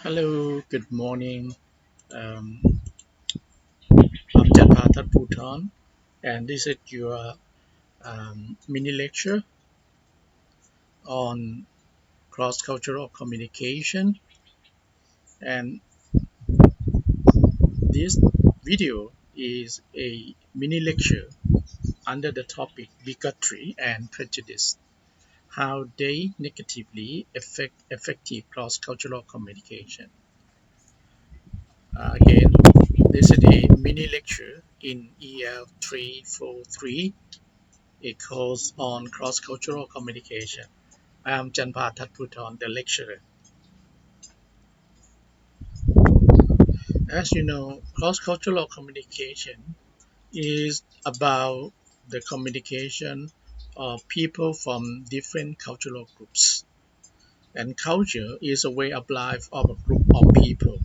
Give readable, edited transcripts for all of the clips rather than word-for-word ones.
Hello, good morning. Um, I'm Janpha Thadphoothon, and this is your mini lecture on cross-cultural communication. And this video is a mini lecture under the topic Bigotry and Prejudice, how they negatively affect effective cross-cultural communication. Again, this is a mini lecture in EL 343. A course on cross-cultural communication. I am Janpha Thadphoothon, the lecturer. As you know, cross-cultural communication is about the communication of people from different cultural groups. And culture is a way of life of a group of people,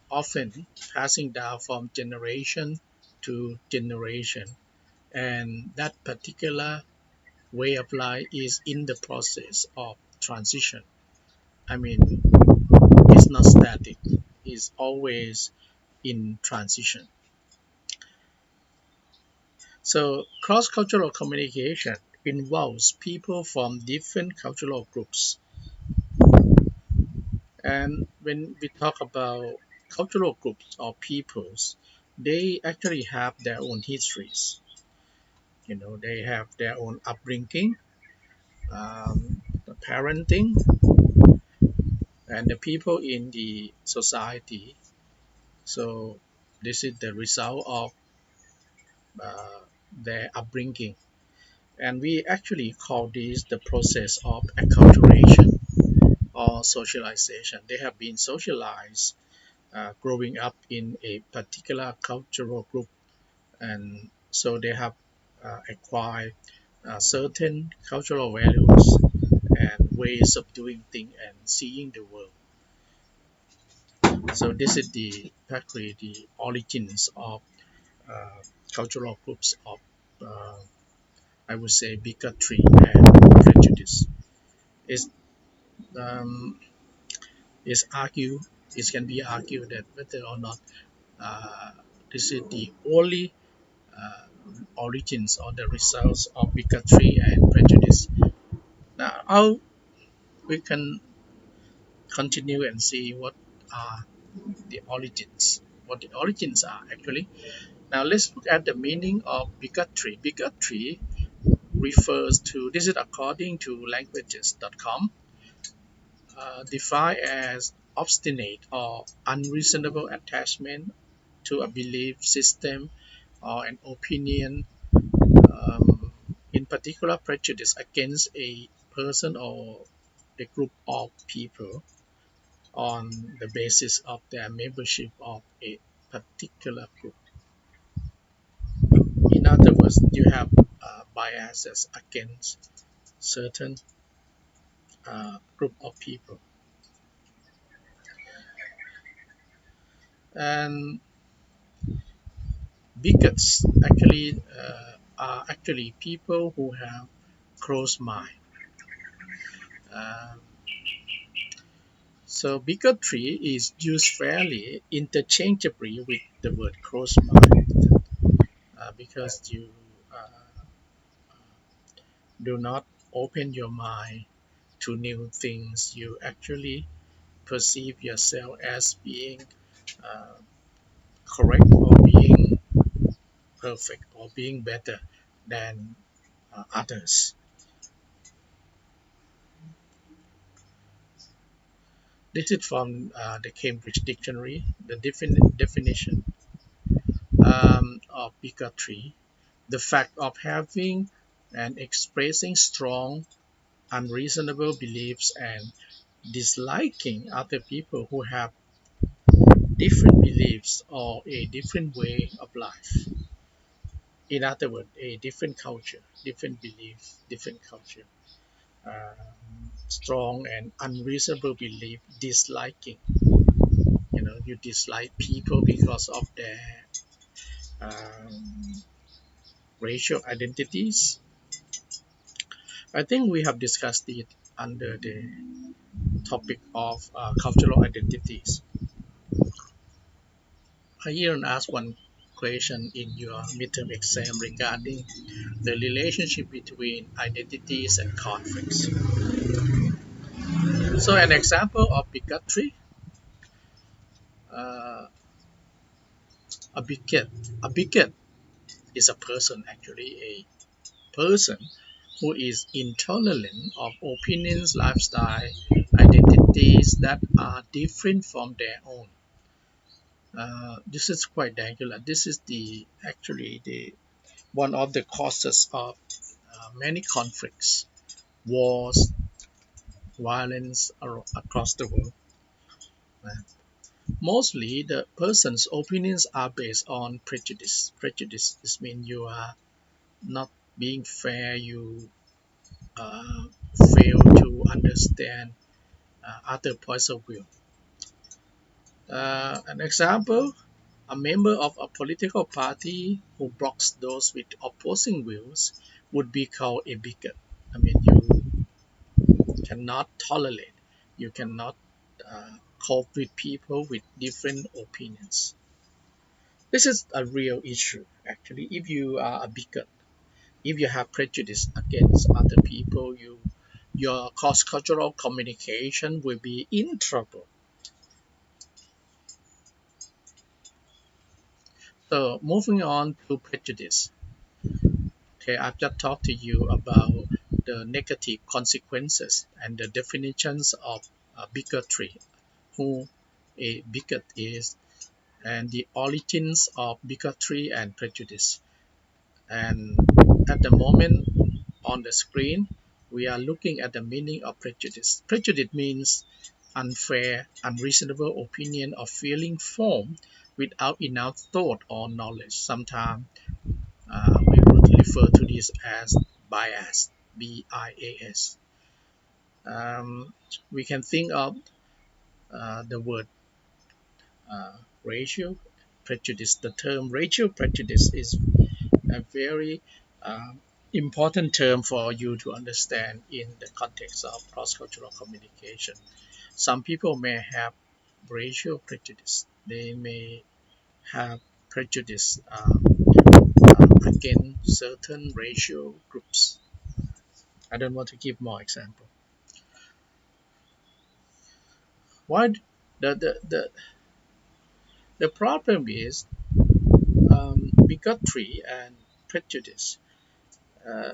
often passing down from generation to generation. And that particular way of life is in the process of transition. I mean, it's not static, it's always in transition. So, cross cultural communication involves people from different cultural groups. And when we talk about cultural groups or peoples, they actually have their own histories. They have their own upbringing, the parenting, and the people in the society. So, this is the result of uh, their upbringing. And we actually call this the process of acculturation or socialization. They have been socialized growing up in a particular cultural group, and so they have acquired certain cultural values and ways of doing things and seeing the world. So this is practically the origins of uh, cultural groups of uh, I would say bigotry and prejudice. It's um, it's argue it can be argued that whether or not uh, this is the only uh, origins or the results of bigotry and prejudice. Now, how we can continue and see what are what the origins are actually. Now, let's look at the meaning of bigotry. Bigotry refers to, this is according to languages.com, defined as obstinate or unreasonable attachment to a belief system or an opinion, in particular prejudice against a person or a group of people on the basis of their membership of a particular group. In other words, you have biases against certain group of people. And bigots are actually people who have closed mind. Um, so bigotry is used fairly interchangeably with the word closed mind because you uh, do not open your mind to new things. You actually perceive yourself as being uh, correct or being perfect or being better than others. This is from the Cambridge Dictionary, the definition of bigotry, the fact of having and expressing strong, unreasonable beliefs and disliking other people who have different beliefs or a different way of life. In other words, a different culture, different belief, different culture. Strong and unreasonable belief, disliking. You dislike people because of their um, racial identities. I think we have discussed it under the topic of cultural identities. I even asked one question in your midterm exam regarding the relationship between identities and conflicts. So, an example of bigotry, uh, a bigot, a bigot is a person, actually a person who is intolerant of opinions, lifestyle, identities that are different from their own. This is quite dangerous. This is the actually the one of the causes of many conflicts, wars, violence across the world. Uh, Mostly, the person's opinions are based on prejudice. Prejudice is mean you are not being fair. You uh, fail to understand other points of view. An example: a member of a political party who blocks those with opposing views would be called a bigot. I mean, you cannot tolerate, you cannot cope with people with different opinions. This is a real issue, actually. If you are a bigot, if you have prejudice against other people, your cross-cultural communication will be in trouble. So moving on to prejudice. Okay, I've just talked to you about the negative consequences and the definitions of bigotry, who a bigot is, and the origins of bigotry and prejudice. And at the moment on the screen, we are looking at the meaning of prejudice. Prejudice means unfair, unreasonable opinion or feeling formed without enough thought or knowledge. Sometimes we would refer to this as bias, B-I-A-S. Um, we can think of the word racial prejudice. The term racial prejudice is a very important term for you to understand in the context of cross-cultural communication. Some people may have racial prejudice. They may have prejudice against certain racial groups. I don't want to give more example. Why the problem is bigotry and prejudice uh,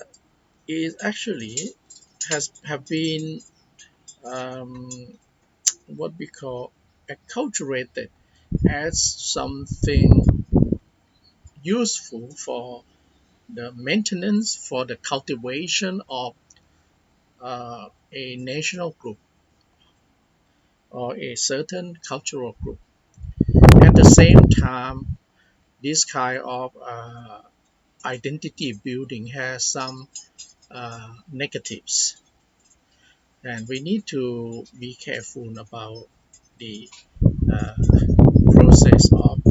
is actually has have been um, what we call acculturated as something useful for the maintenance, for the cultivation of a national group or a certain cultural group. At the same time, this kind of identity building has some negatives, and we need to be careful about the uh, process of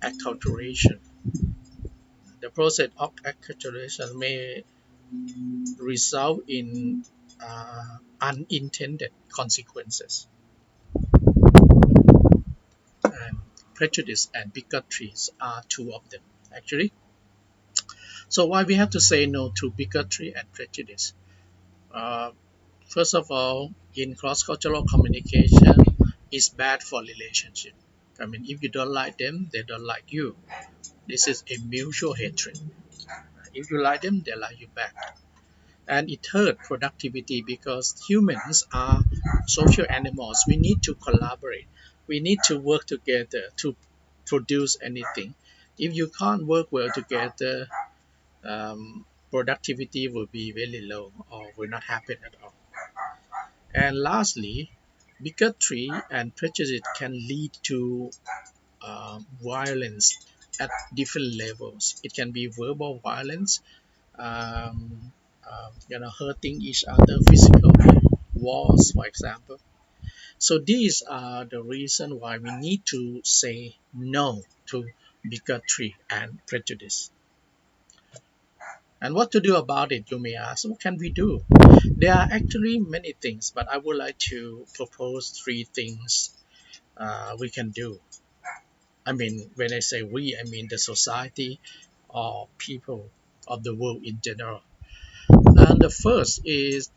acculturation. The process of acculturation may result in unintended consequences, and prejudice and bigotry are two of them, actually. So, why we have to say no to bigotry and prejudice? Uh, First of all, in cross-cultural communication, it's bad for relationship. I mean, if you don't like them, they don't like you. This is a mutual hatred. If you like them, they like you back. And it hurt productivity because humans are social animals. We need to collaborate. We need to work together to produce anything. If you can't work well together, productivity will be very low or will not happen at all. And lastly, bigotry and prejudice can lead to violence at different levels. It can be verbal violence, hurting each other physically, wars, for example. So these are the reason why we need to say no to bigotry and prejudice. And what to do about it, you may ask. What can we do? There are actually many things, but I would like to propose three things we can do. I mean, when I say we, I mean the society or people of the world in general. And the first is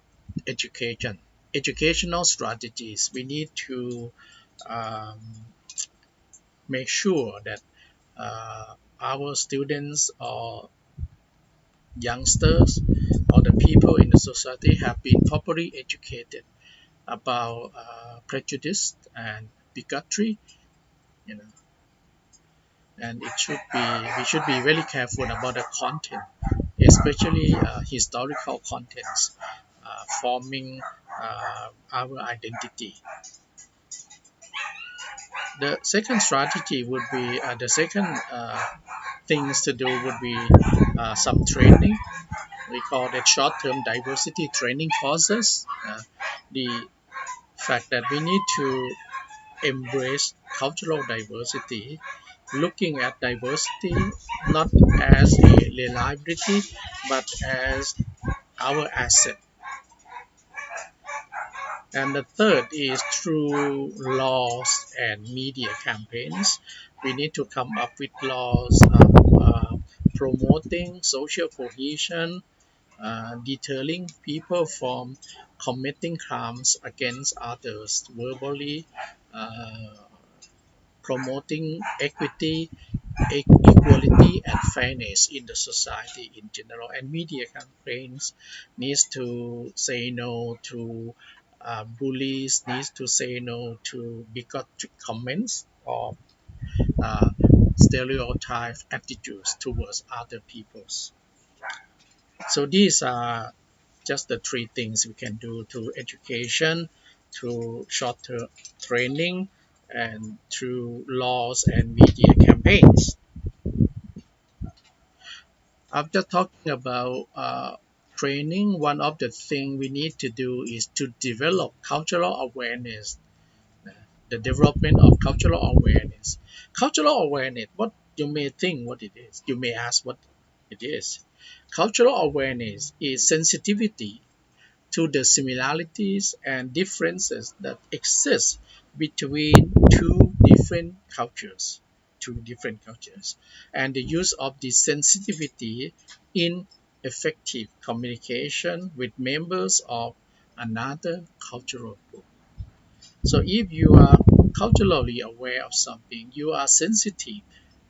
education, educational strategies. We need to um, make sure that our students or youngsters or the people in the society have been properly educated about prejudice and bigotry, you know, and it should be we should be very careful about the content, especially historical contents forming our identity. The second strategy would be the second things to do would be some training. We call it short-term diversity training courses. The fact that we need to embrace cultural diversity, looking at diversity not as a liability but as our asset. And the third is through laws and media campaigns. We need to come up with laws promoting social cohesion, deterring people from committing crimes against others verbally, uh, promoting equity, equality, and fairness in the society in general. And media campaigns needs to say no to bullies, needs to say no to bigoted comments or uh, stereotype attitudes towards other peoples. So these are just the three things we can do through education, through short-term training, and through laws and media campaigns. After talking about training, one of the things we need to do is to develop cultural awareness, the development of cultural awareness. Cultural awareness, what you may think what it is, you may ask what it is. Cultural awareness is sensitivity to the similarities and differences that exist between two different cultures, and the use of this sensitivity in effective communication with members of another cultural group. So if you are culturally aware of something, you are sensitive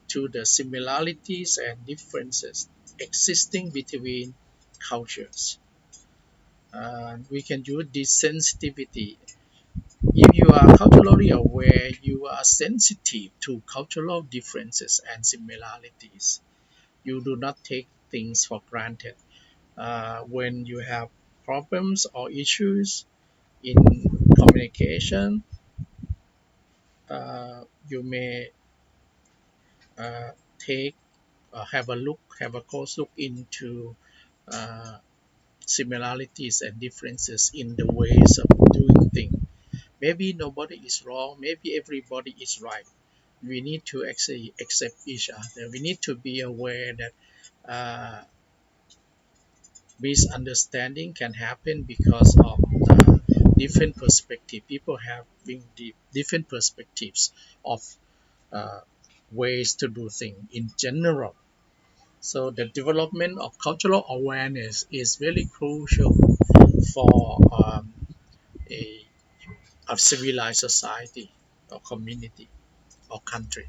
to the similarities and differences existing between cultures. We can use this sensitivity. If you are culturally aware, you are sensitive to cultural differences and similarities. You do not take things for granted. When you have problems or issues in communication, you may uh, take have a close look into uh, similarities and differences in the ways of doing things. Maybe nobody is wrong, maybe everybody is right. We need to actually accept each other. We need to be aware that uh, misunderstanding can happen because of the different perspective. People have different perspectives of uh, ways to do things in general. So the development of cultural awareness is really crucial for a, a civilized society or community or country.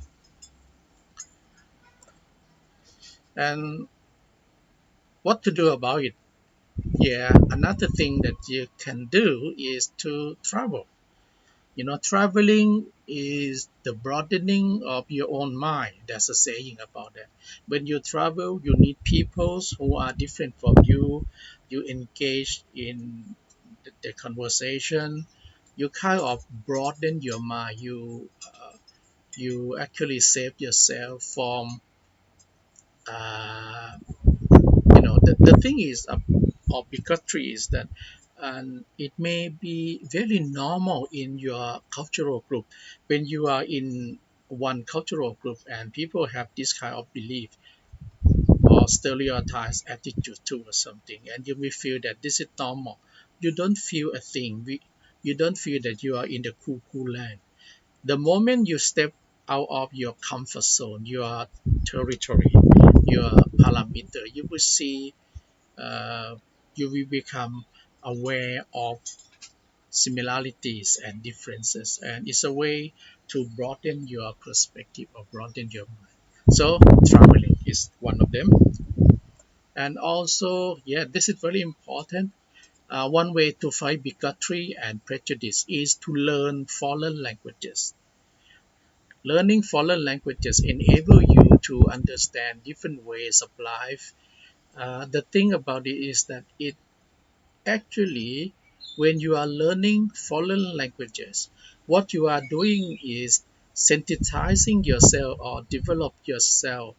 And what to do about it? Yeah, another thing that you can do is to travel. Traveling is the broadening of your own mind. There's a saying about that. When you travel, you meet people who are different from you. You engage in the conversation. You kind of broaden your mind. You actually save yourself from uh, the thing is of bigotry is that it may be very normal in your cultural group when you are in one cultural group and people have this kind of belief or stereotypes attitude towards something, and you may feel that this is normal. you don't feel a thing. You don't feel that you are in the cuckoo land. The moment you step out of your comfort zone, your territory, your parameter, you will see, uh, you will become aware of similarities and differences, and it's a way to broaden your perspective or broaden your mind. So traveling is one of them. And also, yeah, this is very important. One way to fight bigotry and prejudice is to learn foreign languages. Learning foreign languages enable you to understand different ways of life. The thing about it is that it actually, when you are learning foreign languages, what you are doing is sensitizing yourself or develop yourself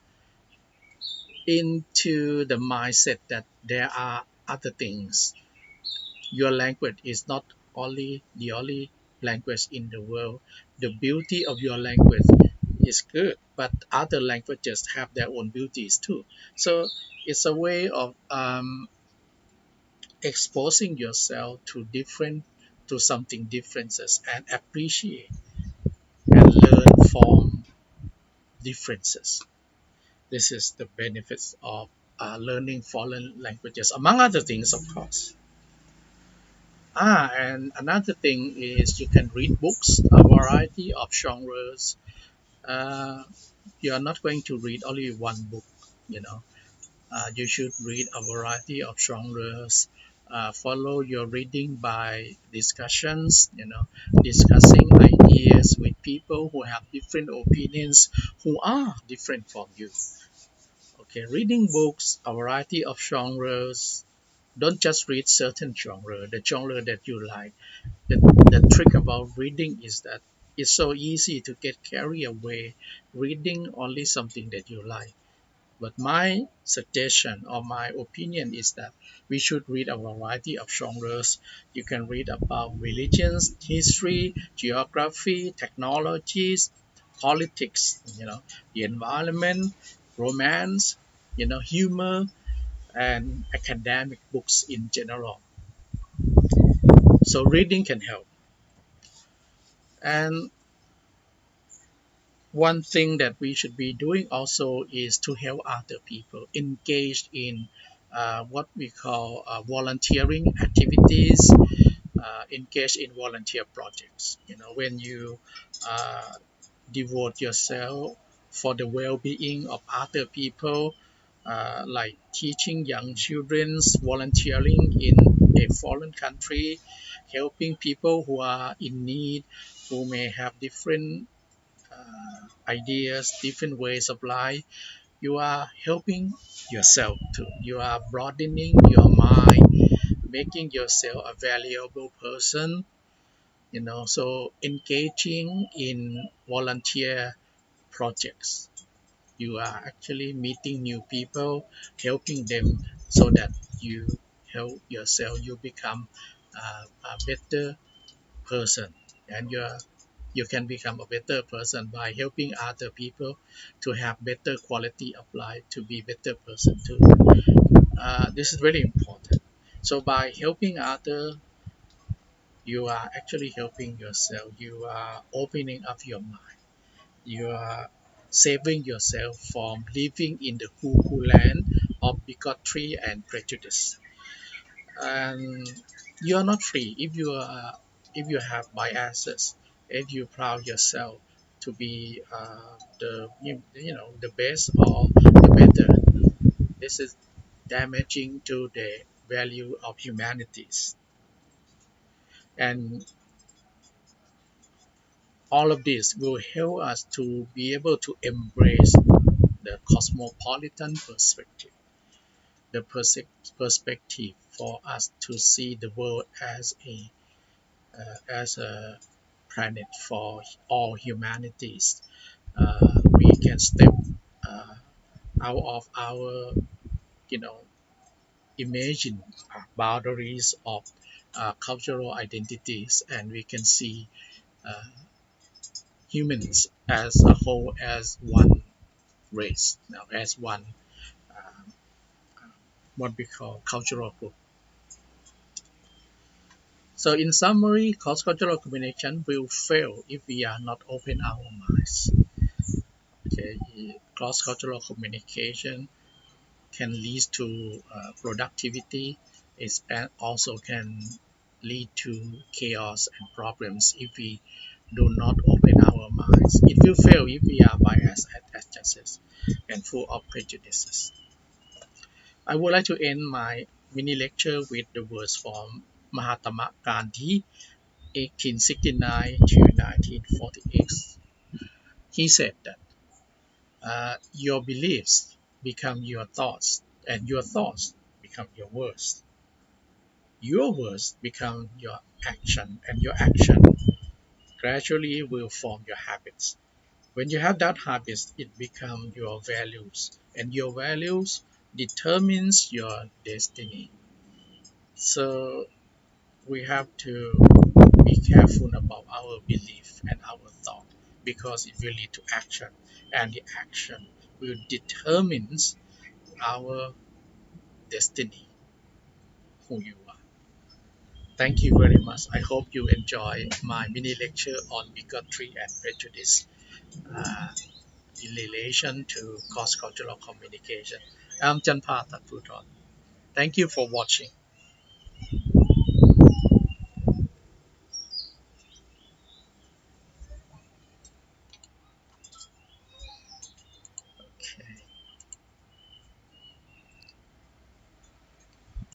into the mindset that there are other things. Your language is not only the only language in the world. The beauty of your language is good, but other languages have their own beauties too. So it's a way of exposing yourself to different, to something differences, and appreciate and learn from differences. This is the benefits of learning foreign languages, among other things, of course. And another thing is you can read books, a variety of genres. Uh, you are not going to read only one book, you know. You should read a variety of genres. Follow your reading by discussions, discussing ideas with people who have different opinions, who are different from you. Okay, reading books, a variety of genres. Don't just read certain genre, the genre that you like. The trick about reading is that it's so easy to get carried away reading only something that you like. But my suggestion or my opinion is that we should read a variety of genres. You can read about religions, history, geography, technologies, politics, the environment, romance, humor, and academic books in general. So reading can help. And one thing that we should be doing also is to help other people engaged in what we call volunteering activities, engage in volunteer projects. When you uh, devote yourself for the well-being of other people, like teaching young children, volunteering in a foreign country, helping people who are in need, who may have different ideas, different ways of life, you are helping yourself too. You are broadening your mind, making yourself a valuable person. So engaging in volunteer projects, you are actually meeting new people, helping them so that you help yourself, you become a better person, and you can become a better person by helping other people to have better quality of life, to be better person too. This is really important. So by helping other, you are actually helping yourself. You are opening up your mind. You are saving yourself from living in the cuckoo land of bigotry and prejudice. And you are not free if you have biases, if you proud yourself to be the best or the better. This is damaging to the value of humanities. And all of this will help us to be able to embrace the cosmopolitan perspective, the perspective for us to see the world as a planet for all humanities. We can step uh, out of our, you know, imagine boundaries of cultural identities, and we can see uh, humans as a whole, as one race, now as one, uh, what we call cultural group. So, in summary, cross-cultural communication will fail if we are not open our minds. Okay, cross-cultural communication can lead to productivity. It also can lead to chaos and problems if we do not open our minds. It will fail if we are biased and adjusted and full of prejudices. I would like to end my mini lecture with the words from Mahatma Gandhi, 1869 to 1948. He said that your beliefs become your thoughts, and your thoughts become your words. Your words become your action, and your action gradually will form your habits. When you have that habits, it becomes your values, and your values determines your destiny. So we have to be careful about our belief and our thought because it will lead to action, and the action will determine our destiny, who you are. Thank you very much. I hope you enjoy my mini lecture on bigotry and prejudice uh, in relation to cross-cultural communication. I'm Janpha Thadphoothon. Thank you for watching.